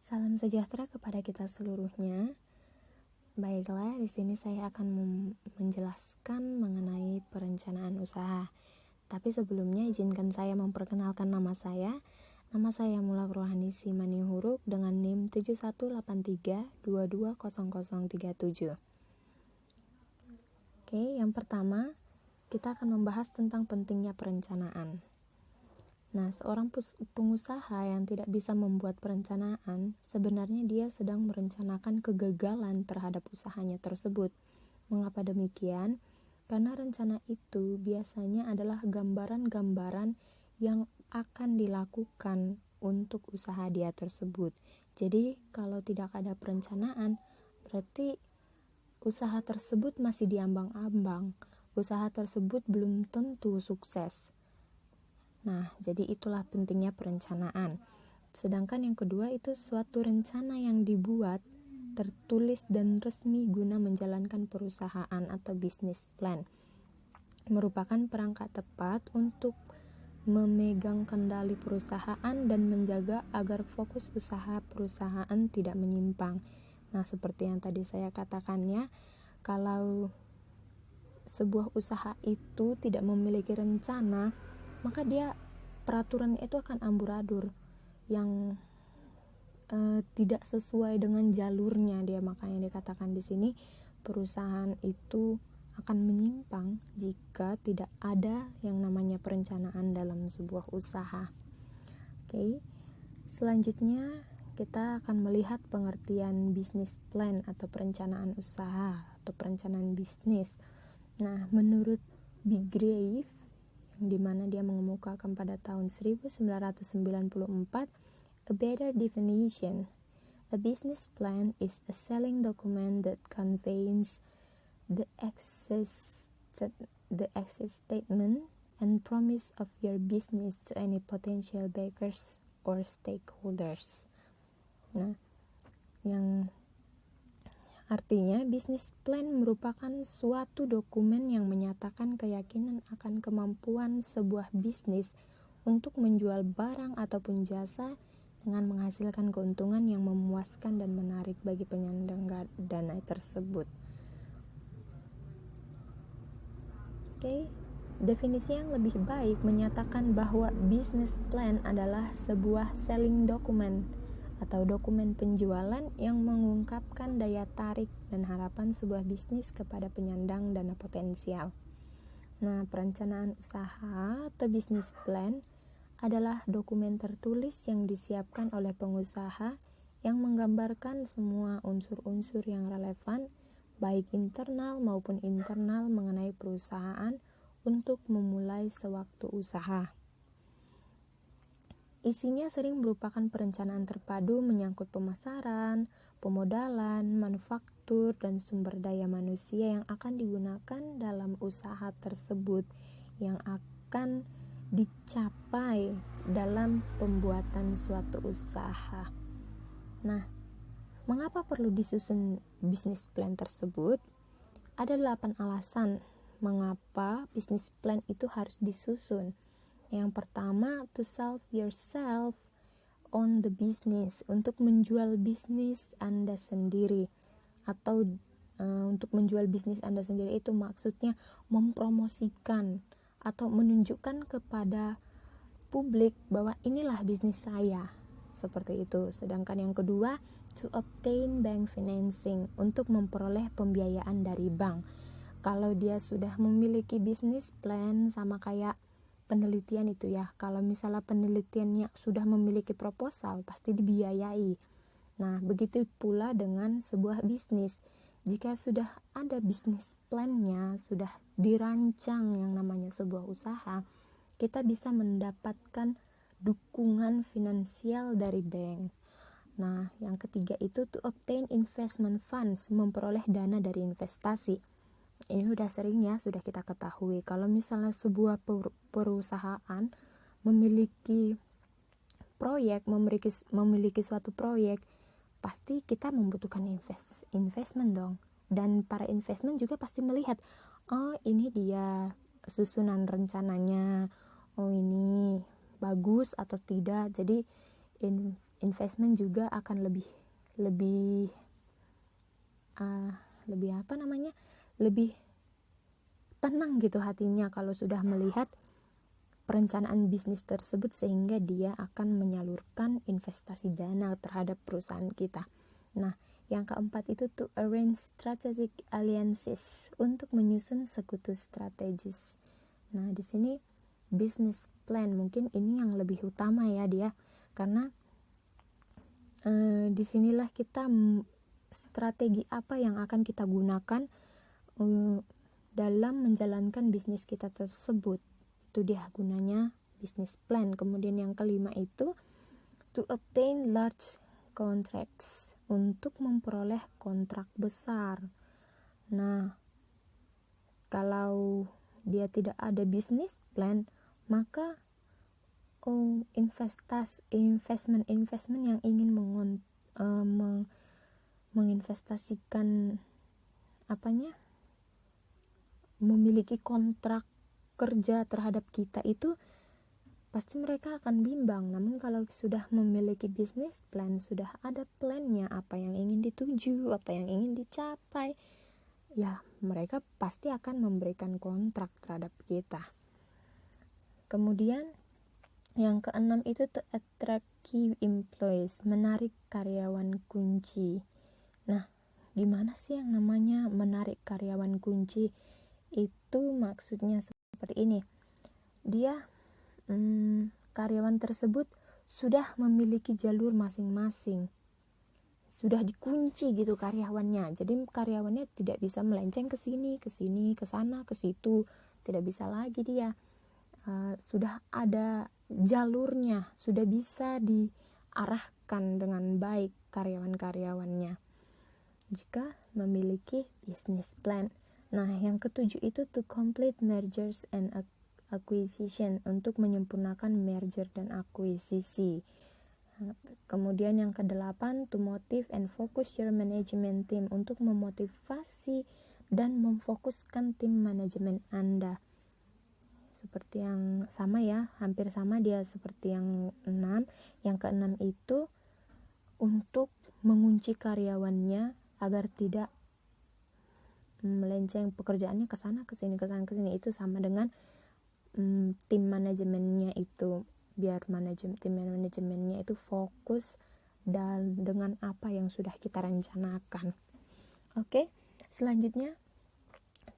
Salam sejahtera kepada kita seluruhnya. Baiklah, di sini saya akan menjelaskan mengenai perencanaan usaha. Tapi sebelumnya izinkan saya memperkenalkan nama saya. Nama saya Mulak Rohanisi Manihuruk dengan NIM 7183220037. Oke, yang pertama kita akan membahas tentang pentingnya perencanaan. Nah, seorang pengusaha yang tidak bisa membuat perencanaan, sebenarnya dia sedang merencanakan kegagalan terhadap usahanya tersebut. Mengapa demikian? Karena rencana itu biasanya adalah gambaran-gambaran yang akan dilakukan untuk usaha dia tersebut. Jadi, kalau tidak ada perencanaan, berarti usaha tersebut masih diambang-ambang. Usaha tersebut belum tentu sukses. Nah, jadi itulah pentingnya perencanaan. Sedangkan yang kedua itu suatu rencana yang dibuat, tertulis dan resmi guna menjalankan perusahaan atau bisnis plan. Merupakan perangkat tepat untuk memegang kendali perusahaan dan menjaga agar fokus usaha perusahaan tidak menyimpang. Nah, seperti yang tadi saya katakannya, kalau sebuah usaha itu tidak memiliki rencana, maka dia peraturan itu akan amburadul yang tidak sesuai dengan jalurnya dia. Makanya dikatakan di sini perusahaan itu akan menyimpang jika tidak ada yang namanya perencanaan dalam sebuah usaha. Oke. Selanjutnya kita akan melihat pengertian business plan atau perencanaan usaha atau perencanaan bisnis. Nah, menurut Bigrave, di mana dia mengemukakan pada tahun 1994, a better definition, a business plan is a selling document that conveys the access statement and promise of your business to any potential backers or stakeholders. Nah, yang artinya, bisnis plan merupakan suatu dokumen yang menyatakan keyakinan akan kemampuan sebuah bisnis untuk menjual barang ataupun jasa dengan menghasilkan keuntungan yang memuaskan dan menarik bagi penyandang dana tersebut. Oke, definisi yang lebih baik menyatakan bahwa business plan adalah sebuah selling document atau dokumen penjualan yang mengungkapkan daya tarik dan harapan sebuah bisnis kepada penyandang dana potensial. Nah, perencanaan usaha atau business plan adalah dokumen tertulis yang disiapkan oleh pengusaha yang menggambarkan semua unsur-unsur yang relevan, baik internal maupun internal mengenai perusahaan untuk memulai sewaktu usaha. Isinya sering merupakan perencanaan terpadu menyangkut pemasaran, pemodalan, manufaktur, dan sumber daya manusia yang akan digunakan dalam usaha tersebut yang akan dicapai dalam pembuatan suatu usaha. Nah, mengapa perlu disusun bisnis plan tersebut? Ada 8 alasan mengapa bisnis plan itu harus disusun. Yang pertama, to sell yourself on the business, untuk menjual bisnis Anda sendiri, atau untuk menjual bisnis Anda sendiri itu maksudnya mempromosikan atau menunjukkan kepada publik bahwa inilah bisnis saya, seperti itu. Sedangkan yang kedua, to obtain bank financing, untuk memperoleh pembiayaan dari bank. Kalau dia sudah memiliki bisnis plan, sama kayak penelitian itu ya, kalau misalnya penelitiannya sudah memiliki proposal, pasti dibiayai. Nah, begitu pula dengan sebuah bisnis. Jika sudah ada bisnis plan-nya, sudah dirancang yang namanya sebuah usaha, kita bisa mendapatkan dukungan finansial dari bank. Nah, yang ketiga itu to obtain investment funds, memperoleh dana dari investasi. Ini udah sering ya, sudah kita ketahui. Kalau misalnya sebuah perusahaan memiliki proyek, memiliki suatu proyek, pasti kita membutuhkan investment dong. Dan para investment juga pasti melihat, oh ini dia susunan rencananya, oh ini bagus atau tidak. Jadi investment juga akan lebih lebih tenang gitu hatinya kalau sudah melihat perencanaan bisnis tersebut, sehingga dia akan menyalurkan investasi dana terhadap perusahaan kita. Nah, yang keempat itu to arrange strategic alliances, untuk menyusun sekutu strategis. Nah, di sini business plan mungkin ini yang lebih utama ya dia, karena disinilah kita strategi apa yang akan kita gunakan dalam menjalankan bisnis kita tersebut. Itu dia gunanya business plan. Kemudian yang kelima itu to obtain large contracts, untuk memperoleh kontrak besar. Nah, kalau dia tidak ada business plan, maka investment yang ingin menginvestasikan memiliki kontrak kerja terhadap kita itu pasti mereka akan bimbang. Namun kalau sudah memiliki business plan, sudah ada plannya, apa yang ingin dituju, apa yang ingin dicapai, ya mereka pasti akan memberikan kontrak terhadap kita. Kemudian yang keenam itu to attract key employees, menarik karyawan kunci. Nah, gimana sih yang namanya menarik karyawan kunci? Itu maksudnya seperti ini. Dia karyawan tersebut sudah memiliki jalur masing-masing, sudah dikunci gitu karyawannya. Jadi karyawannya tidak bisa melenceng ke sini, ke sana, ke situ, tidak bisa lagi dia. Sudah ada jalurnya, sudah bisa diarahkan dengan baik karyawan-karyawannya jika memiliki business plan. Nah, yang ketujuh itu to complete mergers and acquisition, untuk menyempurnakan merger dan akuisisi. Kemudian yang kedelapan to motivate and focus your management team, untuk memotivasi dan memfokuskan tim manajemen Anda. Seperti yang sama ya, hampir sama dia seperti yang 6. Yang keenam itu untuk mengunci karyawannya agar tidak melenceng pekerjaannya ke sana ke sini. Itu sama dengan tim manajemennya itu, biar tim manajemennya itu fokus dan dengan apa yang sudah kita rencanakan. Oke, selanjutnya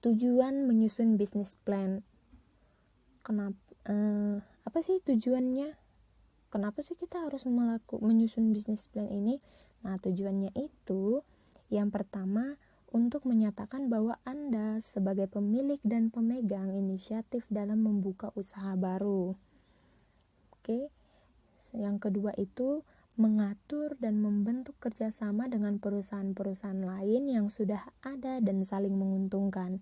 tujuan menyusun business plan. Apa sih tujuannya? Kenapa sih kita harus menyusun business plan ini? Nah, tujuannya itu yang pertama untuk menyatakan bahwa Anda sebagai pemilik dan pemegang inisiatif dalam membuka usaha baru. Oke. Yang kedua itu mengatur dan membentuk kerjasama dengan perusahaan-perusahaan lain yang sudah ada dan saling menguntungkan.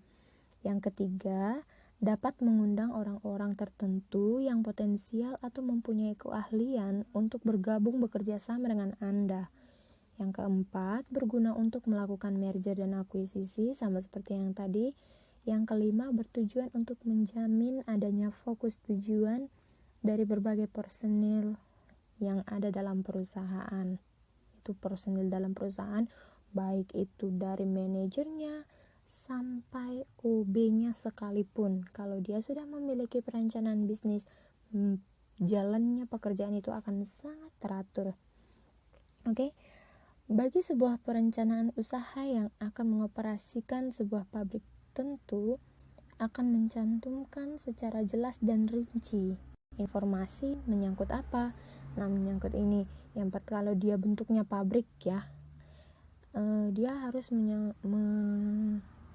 Yang ketiga, dapat mengundang orang-orang tertentu yang potensial atau mempunyai keahlian untuk bergabung bekerja sama dengan Anda. Yang keempat, berguna untuk melakukan merger dan akuisisi, sama seperti yang tadi. Yang kelima, bertujuan untuk menjamin adanya fokus tujuan dari berbagai personil yang ada dalam perusahaan. Itu personil dalam perusahaan, baik itu dari manajernya sampai OB-nya sekalipun. Kalau dia sudah memiliki perencanaan bisnis, jalannya pekerjaan itu akan sangat teratur. Oke. Bagi sebuah perencanaan usaha yang akan mengoperasikan sebuah pabrik tentu akan mencantumkan secara jelas dan rinci informasi menyangkut apa. Nah, menyangkut ini kalau dia bentuknya pabrik ya, dia harus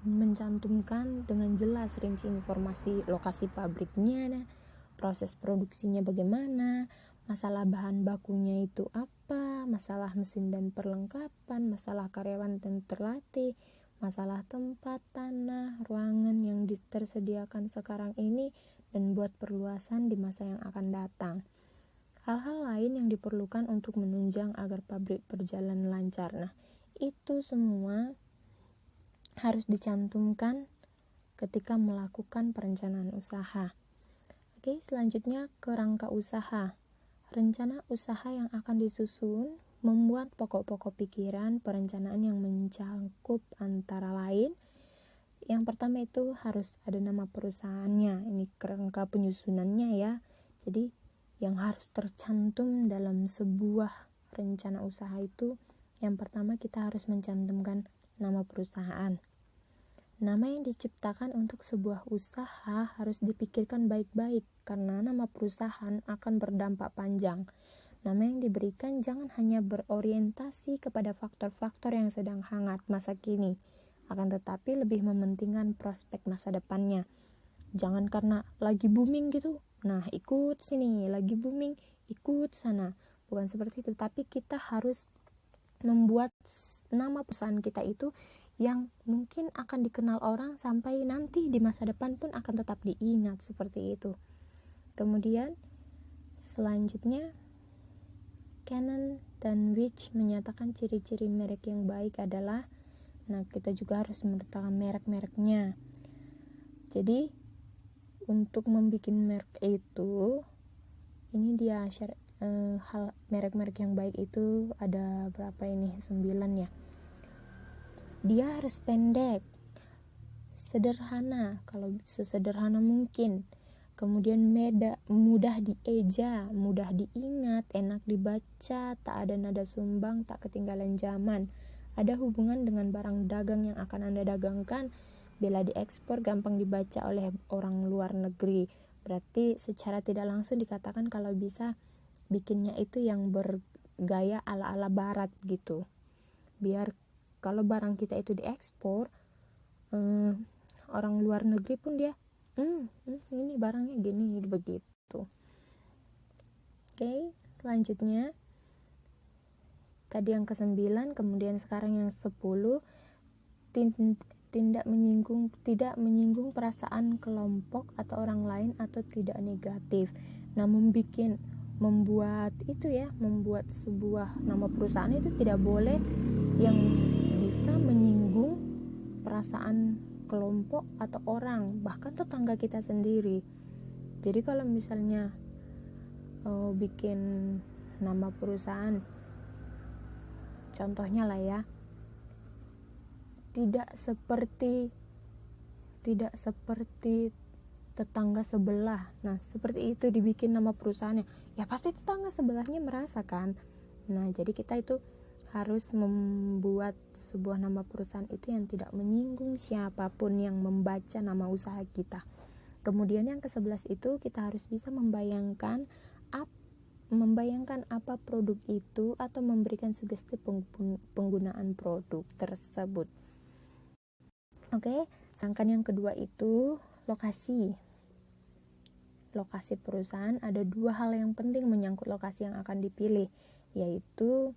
mencantumkan dengan jelas rinci informasi lokasi pabriknya, proses produksinya bagaimana, masalah bahan bakunya itu apa, masalah mesin dan perlengkapan, masalah karyawan dan terlatih, masalah tempat, tanah, ruangan yang tersediakan sekarang ini dan buat perluasan di masa yang akan datang. Hal-hal lain yang diperlukan untuk menunjang agar pabrik berjalan lancar. Nah, itu semua harus dicantumkan ketika melakukan perencanaan usaha. Oke, selanjutnya kerangka usaha. Rencana usaha yang akan disusun membuat pokok-pokok pikiran perencanaan yang mencakup antara lain. Yang pertama itu harus ada nama perusahaannya. Ini kerangka penyusunannya ya. Jadi yang harus tercantum dalam sebuah rencana usaha itu, yang pertama kita harus mencantumkan nama perusahaan. Nama yang diciptakan untuk sebuah usaha harus dipikirkan baik-baik karena nama perusahaan akan berdampak panjang. Nama yang diberikan jangan hanya berorientasi kepada faktor-faktor yang sedang hangat masa kini, akan tetapi lebih mementingkan prospek masa depannya. Jangan karena lagi booming gitu, nah ikut sini, lagi booming, ikut sana. Bukan seperti itu, tapi kita harus membuat nama perusahaan kita itu yang mungkin akan dikenal orang sampai nanti di masa depan pun akan tetap diingat seperti itu. Kemudian selanjutnya Canon dan Which menyatakan ciri-ciri merek yang baik adalah, nah kita juga harus menetapkan merek-mereknya. Jadi untuk membuat merek itu, ini dia hal merek-merek yang baik itu ada berapa ini? 9 ya. Dia harus pendek, sederhana, kalau sesederhana mungkin. Kemudian mudah dieja, mudah diingat, enak dibaca, tak ada nada sumbang, tak ketinggalan zaman. Ada hubungan dengan barang dagang yang akan Anda dagangkan. Bila diekspor gampang dibaca oleh orang luar negeri. Berarti secara tidak langsung dikatakan kalau bisa bikinnya itu yang bergaya ala-ala barat gitu. Biar kalau barang kita itu diekspor, orang luar negeri pun dia ini barangnya gini begitu. Oke, selanjutnya tadi yang ke-9, kemudian sekarang yang 10, tidak menyinggung perasaan kelompok atau orang lain atau tidak negatif. Nah, membuat sebuah nama perusahaan itu tidak boleh yang bisa menyinggung perasaan kelompok atau orang, bahkan tetangga kita sendiri. Jadi kalau misalnya bikin nama perusahaan, contohnya lah ya, tidak seperti tetangga sebelah. Nah, seperti itu dibikin nama perusahaannya. Ya pasti tetangga sebelahnya merasakan. Nah, jadi kita itu harus membuat sebuah nama perusahaan itu yang tidak menyinggung siapapun yang membaca nama usaha kita. Kemudian yang ke-11 itu kita harus bisa membayangkan apa produk itu atau memberikan sugesti penggunaan produk tersebut. Oke, sedangkan yang kedua itu lokasi perusahaan. Ada 2 hal yang penting menyangkut lokasi yang akan dipilih, yaitu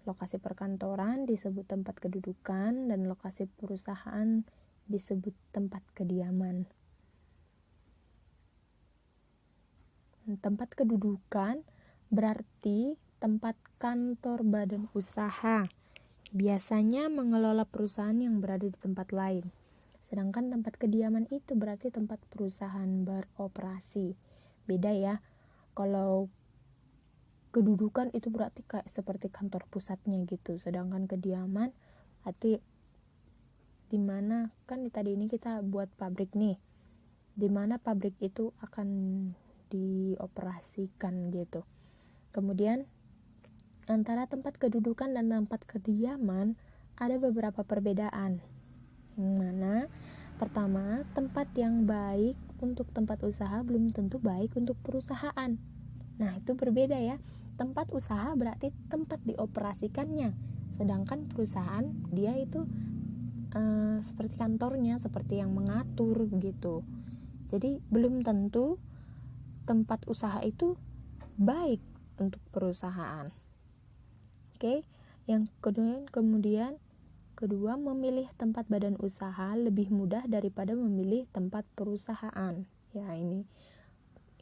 lokasi perkantoran disebut tempat kedudukan dan lokasi perusahaan disebut tempat kediaman. Tempat kedudukan berarti tempat kantor badan usaha. Biasanya mengelola perusahaan yang berada di tempat lain. Sedangkan tempat kediaman itu berarti tempat perusahaan beroperasi. Beda ya. Kalau kedudukan itu berarti kayak seperti kantor pusatnya gitu. Sedangkan kediaman berarti dimana kan tadi ini kita buat pabrik nih. Dimana pabrik itu akan dioperasikan gitu. Kemudian antara tempat kedudukan dan tempat kediaman ada beberapa perbedaan. Yang mana pertama, tempat yang baik untuk tempat usaha belum tentu baik untuk perusahaan. Nah, itu berbeda ya. Tempat usaha berarti tempat dioperasikannya, sedangkan perusahaan dia itu seperti kantornya, seperti yang mengatur gitu. Jadi belum tentu tempat usaha itu baik untuk perusahaan. Oke, yang kedua, memilih tempat badan usaha lebih mudah daripada memilih tempat perusahaan. Ya,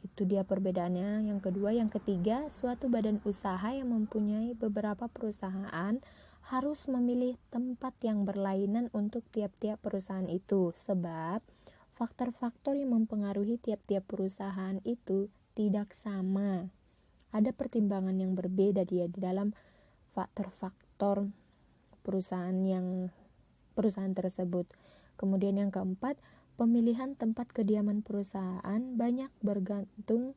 itu dia perbedaannya. Yang kedua, yang ketiga, suatu badan usaha yang mempunyai beberapa perusahaan harus memilih tempat yang berlainan untuk tiap-tiap perusahaan itu, sebab faktor-faktor yang mempengaruhi tiap-tiap perusahaan itu tidak sama. ada pertimbangan yang berbeda dia di dalam faktor-faktor perusahaan tersebut. Kemudian yang keempat, pemilihan tempat kediaman perusahaan banyak bergantung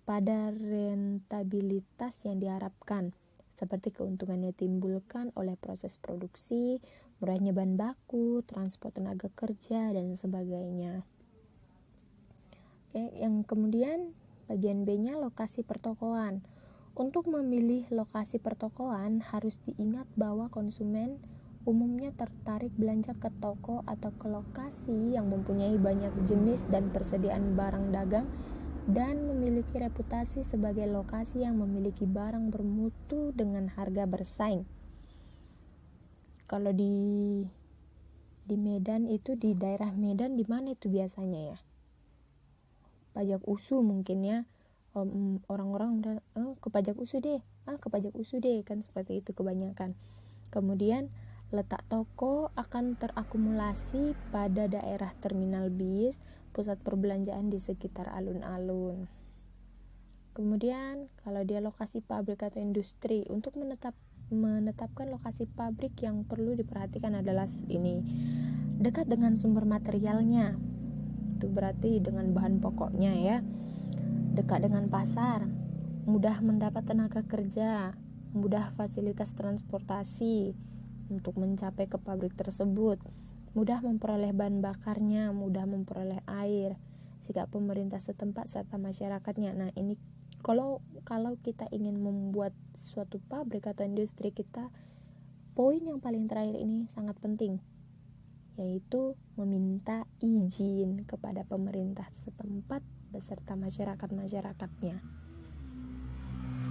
pada rentabilitas yang diharapkan, seperti keuntungan yang ditimbulkan oleh proses produksi, murahnya bahan baku, transport tenaga kerja, dan sebagainya. Oke, yang kemudian bagian B-nya lokasi pertokoan. Untuk memilih lokasi pertokoan harus diingat bahwa konsumen umumnya tertarik belanja ke toko atau ke lokasi yang mempunyai banyak jenis dan persediaan barang dagang dan memiliki reputasi sebagai lokasi yang memiliki barang bermutu dengan harga bersaing. Kalau di Medan itu, di daerah Medan, di mana itu biasanya ya? Pajak Usu mungkin ya. Orang-orang udah ke pajak Usu deh, kan seperti itu kebanyakan. Kemudian letak toko akan terakumulasi pada daerah terminal bis, pusat perbelanjaan di sekitar alun-alun. Kemudian kalau dia lokasi pabrik atau industri, untuk menetapkan lokasi pabrik yang perlu diperhatikan adalah ini: dekat dengan sumber materialnya, itu berarti dengan bahan pokoknya ya, dekat dengan pasar, mudah mendapat tenaga kerja, mudah fasilitas transportasi untuk mencapai ke pabrik tersebut, mudah memperoleh bahan bakarnya, mudah memperoleh air, sikap pemerintah setempat serta masyarakatnya. Nah, ini kalau kita ingin membuat suatu pabrik atau industri, kita poin yang paling terakhir ini sangat penting, yaitu meminta izin kepada pemerintah setempat beserta masyarakat-masyarakatnya.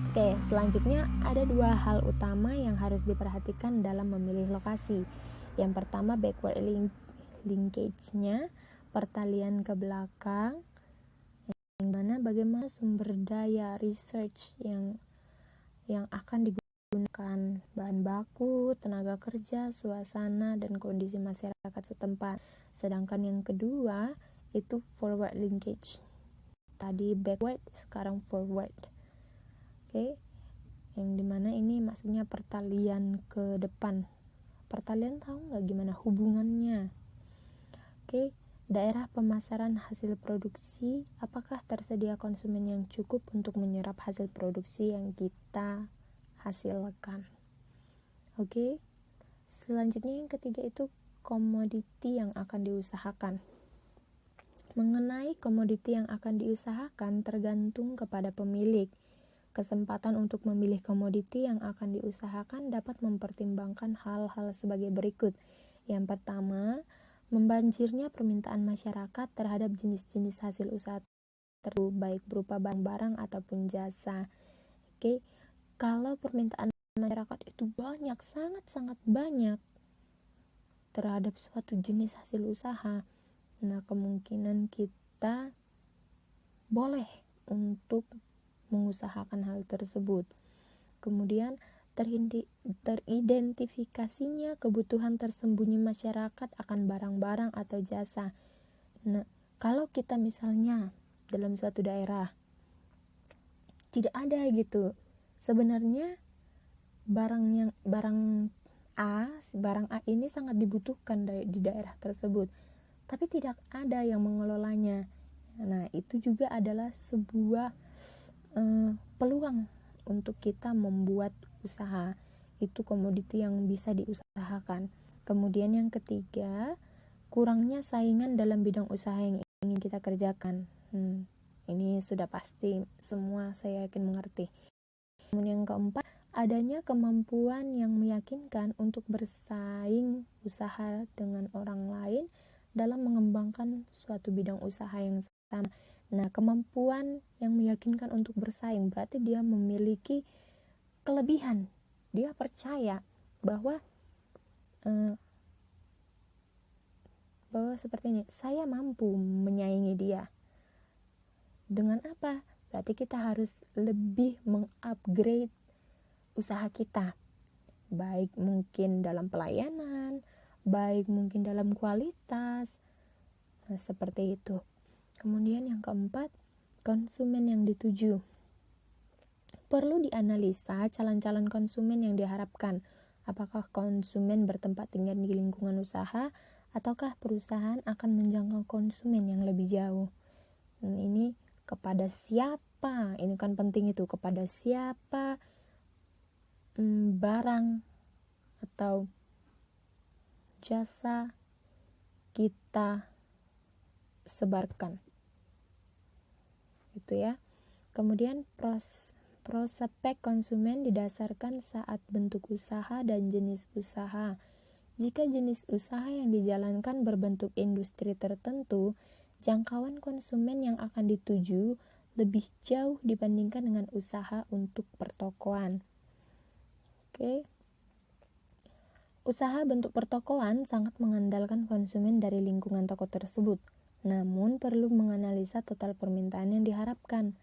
Oke, selanjutnya ada dua hal utama yang harus diperhatikan dalam memilih lokasi. Yang pertama, backward linkage-nya, pertalian ke belakang, yang mana bagaimana sumber daya research yang akan digunakan, bahan baku, tenaga kerja, suasana, dan kondisi masyarakat setempat. Sedangkan yang kedua itu forward linkage. Tadi backward, sekarang forward. Oke, yang dimana ini maksudnya pertalian ke depan. Pertalian tahu nggak gimana hubungannya? Oke, daerah pemasaran hasil produksi, apakah tersedia konsumen yang cukup untuk menyerap hasil produksi yang kita hasilkan? Oke, selanjutnya yang ketiga itu komoditi yang akan diusahakan. Mengenai komoditi yang akan diusahakan tergantung kepada pemilik. Kesempatan untuk memilih komoditi yang akan diusahakan dapat mempertimbangkan hal-hal sebagai berikut. Yang pertama, membanjirnya permintaan masyarakat terhadap jenis-jenis hasil usaha tertentu, baik berupa barang-barang ataupun jasa. Oke, kalau permintaan masyarakat itu banyak, sangat-sangat banyak terhadap suatu jenis hasil usaha, nah kemungkinan kita boleh untuk mengusahakan hal tersebut. Kemudian teridentifikasinya kebutuhan tersembunyi masyarakat akan barang-barang atau jasa. Nah, kalau kita misalnya dalam suatu daerah tidak ada gitu, sebenarnya barang A ini sangat dibutuhkan di daerah tersebut, tapi tidak ada yang mengelolanya. Nah, itu juga adalah sebuah peluang untuk kita membuat usaha. Itu komoditi yang bisa diusahakan. Kemudian yang ketiga, kurangnya saingan dalam bidang usaha yang ingin kita kerjakan. Ini sudah pasti semua saya yakin mengerti. Kemudian yang keempat, adanya kemampuan yang meyakinkan untuk bersaing usaha dengan orang lain dalam mengembangkan suatu bidang usaha yang sama. Nah, kemampuan yang meyakinkan untuk bersaing berarti dia memiliki kelebihan. Dia percaya bahwa seperti ini, saya mampu menyaingi dia. Dengan apa? Berarti kita harus lebih mengupgrade usaha kita. Baik mungkin dalam pelayanan, baik mungkin dalam kualitas. Nah, seperti itu. Kemudian yang keempat, konsumen yang dituju. Perlu dianalisa calon-calon konsumen yang diharapkan. Apakah konsumen bertempat tinggal di lingkungan usaha, ataukah perusahaan akan menjangkau konsumen yang lebih jauh. Dan ini kepada siapa? Ini kan penting itu, kepada siapa barang atau jasa kita sebarkan. Itu ya. Kemudian prospek konsumen didasarkan saat bentuk usaha dan jenis usaha. Jika jenis usaha yang dijalankan berbentuk industri tertentu, jangkauan konsumen yang akan dituju lebih jauh dibandingkan dengan usaha untuk pertokoan. Oke. Usaha bentuk pertokoan sangat mengandalkan konsumen dari lingkungan toko tersebut, namun perlu menganalisa total permintaan yang diharapkan.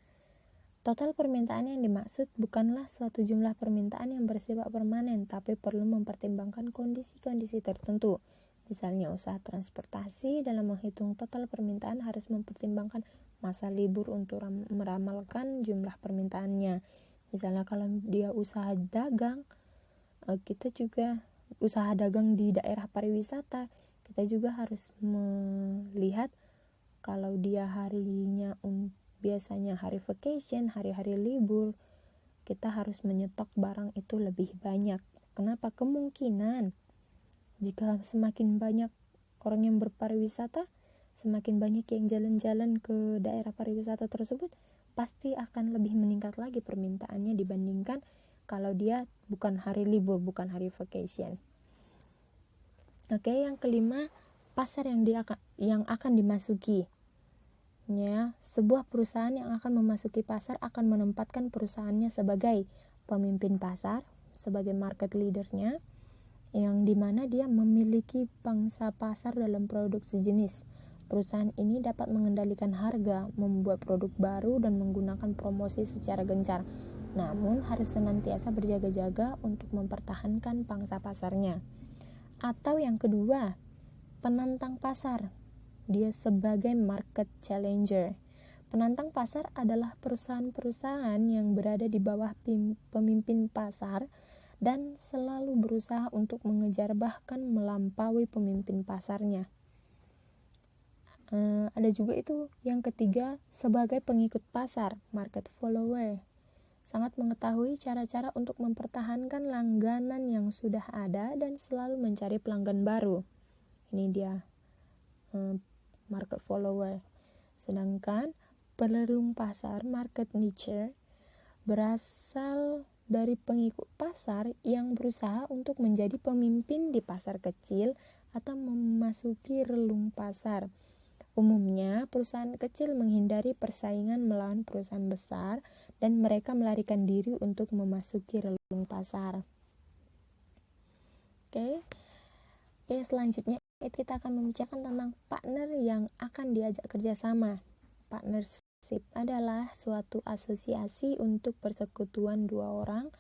Total permintaan yang dimaksud bukanlah suatu jumlah permintaan yang bersifat permanen, tapi perlu mempertimbangkan kondisi-kondisi tertentu. Misalnya usaha transportasi dalam menghitung total permintaan harus mempertimbangkan masa libur untuk meramalkan jumlah permintaannya. Misalnya kalau dia usaha dagang, kita juga usaha dagang di daerah pariwisata, kita juga harus melihat kalau dia harinya biasanya hari vacation, hari-hari libur, kita harus menyetok barang itu lebih banyak. Kenapa? Kemungkinan jika semakin banyak orang yang berpariwisata, semakin banyak yang jalan-jalan ke daerah pariwisata tersebut, pasti akan lebih meningkat lagi permintaannya dibandingkan kalau dia bukan hari libur, bukan hari vacation. Oke, yang kelima, pasar yang akan dimasuki. Ya, sebuah perusahaan yang akan memasuki pasar akan menempatkan perusahaannya sebagai pemimpin pasar, sebagai market leadernya, yang dimana dia memiliki pangsa pasar dalam produk sejenis. Perusahaan ini dapat mengendalikan harga, membuat produk baru, dan menggunakan promosi secara gencar. Namun harus senantiasa berjaga-jaga untuk mempertahankan pangsa pasarnya. Atau yang kedua, penantang pasar. Dia sebagai market challenger. Penantang pasar adalah perusahaan-perusahaan yang berada di bawah pemimpin pasar dan selalu berusaha untuk mengejar bahkan melampaui pemimpin pasarnya. Ada juga itu yang ketiga, sebagai pengikut pasar, market follower. Sangat mengetahui cara-cara untuk mempertahankan langganan yang sudah ada dan selalu mencari pelanggan baru. Ini dia market follower. Sedangkan pelelung pasar, market niche, berasal dari pengikut pasar yang berusaha untuk menjadi pemimpin di pasar kecil atau memasuki relung pasar. Umumnya, perusahaan kecil menghindari persaingan melawan perusahaan besar dan mereka melarikan diri untuk memasuki relung pasar. Oke, selanjutnya kita akan membicarakan tentang partner yang akan diajak kerjasama. Partnership adalah suatu asosiasi untuk persekutuan dua orang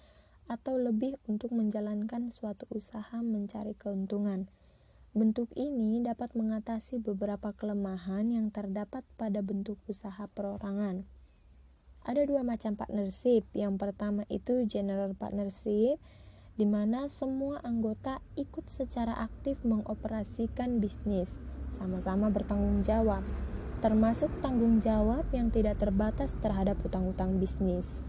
atau lebih untuk menjalankan suatu usaha mencari keuntungan. Bentuk ini dapat mengatasi beberapa kelemahan yang terdapat pada bentuk usaha perorangan. Ada dua macam partnership. Yang pertama itu general partnership, di mana semua anggota ikut secara aktif mengoperasikan bisnis, sama-sama bertanggung jawab, termasuk tanggung jawab yang tidak terbatas terhadap utang-utang bisnis.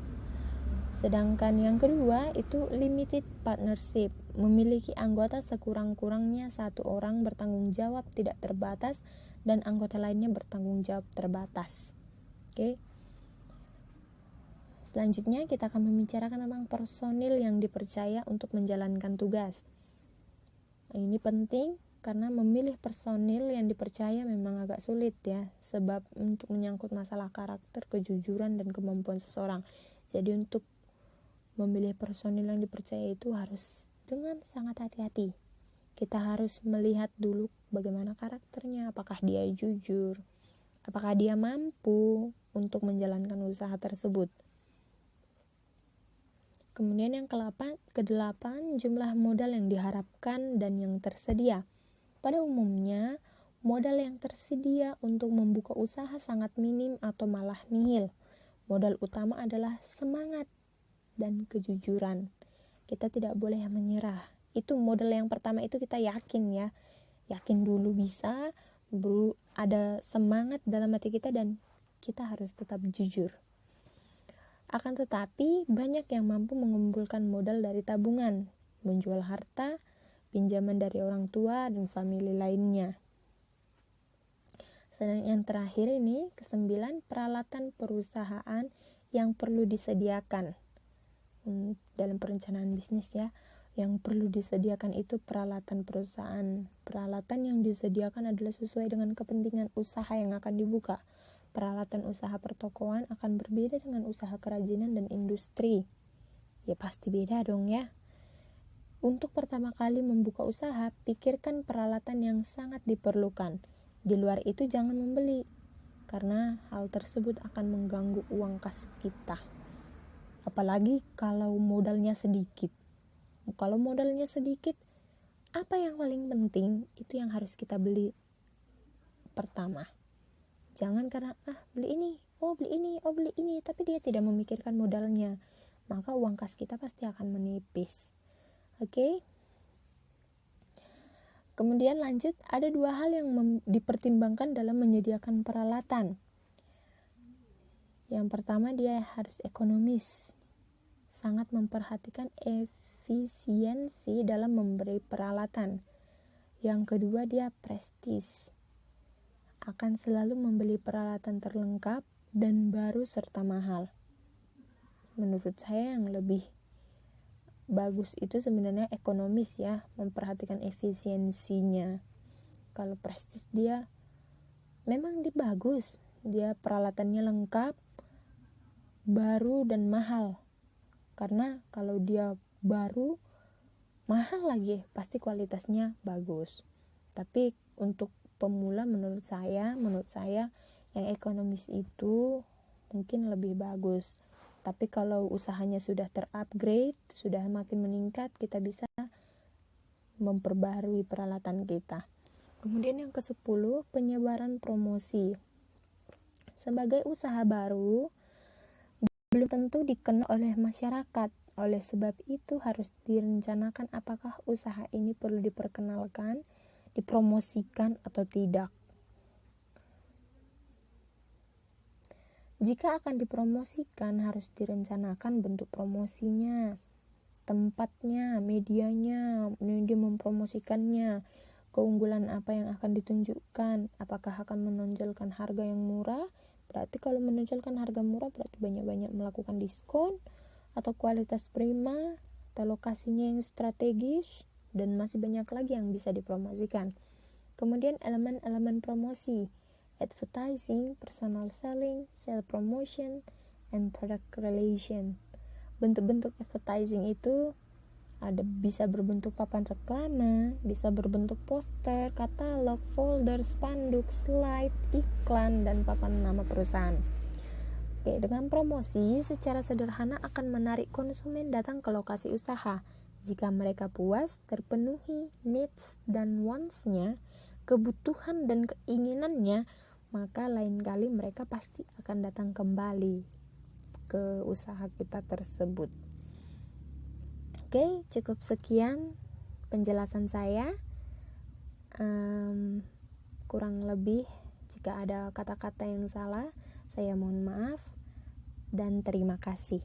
Sedangkan yang kedua itu limited partnership, memiliki anggota sekurang-kurangnya satu orang bertanggung jawab tidak terbatas dan anggota lainnya bertanggung jawab terbatas. Oke. Selanjutnya kita akan membicarakan tentang personil yang dipercaya untuk menjalankan tugas. Ini penting karena memilih personil yang dipercaya memang agak sulit ya, sebab untuk menyangkut masalah karakter, kejujuran, dan kemampuan seseorang. Jadi untuk memilih personil yang dipercaya itu harus dengan sangat hati-hati. Kita harus melihat dulu bagaimana karakternya, apakah dia jujur, apakah dia mampu untuk menjalankan usaha tersebut. Kemudian yang kedelapan, jumlah modal yang diharapkan dan yang tersedia. Pada umumnya, modal yang tersedia untuk membuka usaha sangat minim atau malah nihil. Modal utama adalah semangat dan kejujuran. Kita tidak boleh menyerah. Itu modal yang pertama, itu kita yakin ya. Yakin dulu bisa, ada semangat dalam hati kita, dan kita harus tetap jujur. Akan tetapi, banyak yang mampu mengumpulkan modal dari tabungan, menjual harta, pinjaman dari orang tua dan famili lainnya. Sedang yang terakhir ini, ke-9, peralatan perusahaan yang perlu disediakan. Dalam perencanaan bisnis ya, yang perlu disediakan itu peralatan perusahaan. Peralatan yang disediakan adalah sesuai dengan kepentingan usaha yang akan dibuka. Peralatan usaha pertokoan akan berbeda dengan usaha kerajinan dan industri. Ya pasti beda dong ya. Untuk pertama kali membuka usaha, pikirkan peralatan yang sangat diperlukan. Di luar itu jangan membeli, karena hal tersebut akan mengganggu uang kas kita. Apalagi kalau modalnya sedikit. Kalau modalnya sedikit, apa yang paling penting itu yang harus kita beli pertama. Jangan karena beli ini, beli ini, tapi dia tidak memikirkan modalnya. Maka uang kas kita pasti akan menipis. Oke? Kemudian lanjut, ada 2 hal yang dipertimbangkan dalam menyediakan peralatan. Yang pertama, dia harus ekonomis. Sangat memperhatikan efisiensi dalam memberi peralatan. Yang kedua, dia prestis. Akan selalu membeli peralatan terlengkap dan baru serta mahal. Menurut saya yang lebih bagus itu sebenarnya ekonomis ya, memperhatikan efisiensinya. Kalau prestis dia memang bagus, dia peralatannya lengkap, baru dan mahal. Karena kalau dia baru, mahal lagi, pasti kualitasnya bagus. Tapi untuk pemula menurut saya yang ekonomis itu mungkin lebih bagus. Tapi kalau usahanya sudah terupgrade, sudah makin meningkat, kita bisa memperbarui peralatan kita. Kemudian yang ke-10, penyebaran promosi. Sebagai usaha baru, belum tentu dikenal oleh masyarakat. Oleh sebab itu harus direncanakan apakah usaha ini perlu diperkenalkan, dipromosikan atau tidak. Jika akan dipromosikan, harus direncanakan bentuk promosinya, tempatnya, medianya, media mempromosikannya, keunggulan apa yang akan ditunjukkan, apakah akan menonjolkan harga yang murah. Berarti kalau menonjolkan harga murah berarti banyak-banyak melakukan diskon, atau kualitas prima, atau lokasinya yang strategis, dan masih banyak lagi yang bisa dipromosikan. Kemudian elemen-elemen promosi, advertising, personal selling, sales promotion, and product relation. Bentuk-bentuk advertising itu bisa berbentuk papan reklame, bisa berbentuk poster, katalog, folder, spanduk, slide, iklan, dan papan nama perusahaan. Oke, dengan promosi secara sederhana akan menarik konsumen datang ke lokasi usaha. Jika mereka puas, terpenuhi needs dan wants-nya, kebutuhan dan keinginannya, maka lain kali mereka pasti akan datang kembali ke usaha kita tersebut. Oke, cukup sekian penjelasan saya. Kurang lebih jika ada kata-kata yang salah, saya mohon maaf dan terima kasih.